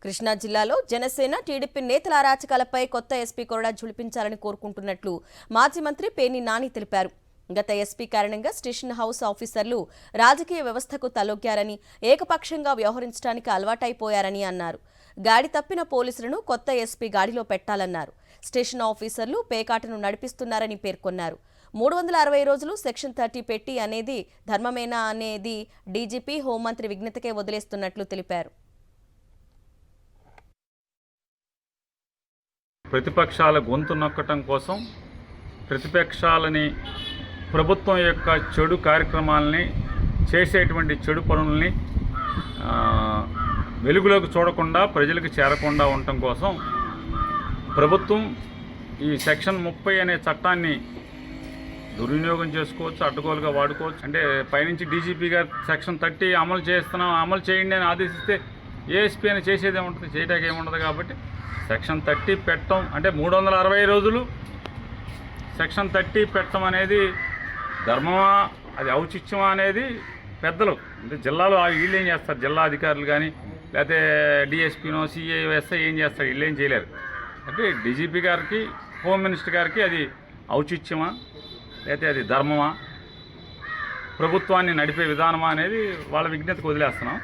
కృష్ణా జిల్లాలో జనసేన టీడీపీ నేతల అరాచకాలపై కొత్త ఎస్పీ కొరడా ఝుళిపించాలని కోరుకుంటున్నట్లు మాజీ మంత్రి పేర్ని నాని తెలిపారు. గత ఎస్పీ కారణంగా స్టేషన్ హౌస్ ఆఫీసర్లు రాజకీయ వ్యవస్థకు తలొగ్గారని, ఏకపక్షంగా వ్యవహరించడానికి అలవాటైపోయారని అన్నారు. గాడి తప్పిన పోలీసులను కొత్త ఎస్పీ గాడిలో పెట్టాలన్నారు. స్టేషన్ ఆఫీసర్లు పేకాటను నడిపిస్తున్నారని పేర్కొన్నారు. 360 రోజులు సెక్షన్ 30 పెట్టి అనేది ధర్మమేనా అనేది డీజీపీ హోంమంత్రి విజ్ఞతకే వదిలేస్తున్నట్లు తెలిపారు. ప్రతిపక్షాల గొంతు నొక్కటం కోసం ప్రతిపక్షాలని ప్రభుత్వం యొక్క చెడు కార్యక్రమాలని చేసేటువంటి చెడు పనుల్ని వెలుగులోకి చూడకుండా ప్రజలకు చేరకుండా ఉండటం కోసం ప్రభుత్వం ఈ సెక్షన్ 30 అనే చట్టాన్ని దుర్వినియోగం చేసుకోవచ్చు, అడ్డగోలుగా వాడుకోవచ్చు. అంటే పైనుంచి డీజీపీ గారు సెక్షన్ 30 అమలు చేయండి అని ఆదేశిస్తే ఏఎస్పీ అని చేసేది ఏముంటుంది, చేయడానికి ఏముండదు. కాబట్టి సెక్షన్ 30 పెట్టడం అంటే 360 రోజులు సెక్షన్ 30 పెట్టడం అనేది ధర్మమా, అది ఔచిత్యమా అనేది పెద్దలు అంటే జిల్లాలో వీళ్ళు ఏం చేస్తారు, జిల్లా అధికారులు కానీ లేకపోతే డిఎస్పీనో సిఐ ఎస్ఐ ఏం చేస్తారు, వీళ్ళు ఏం చేయలేరు. అంటే డీజీపీ గారికి హోమ్ మినిస్టర్ గారికి అది ఔచిత్యమా లేకపోతే అది ధర్మమా, ప్రభుత్వాన్ని నడిపే విధానమా అనేది వాళ్ళ విజ్ఞతకు వదిలేస్తున్నాం.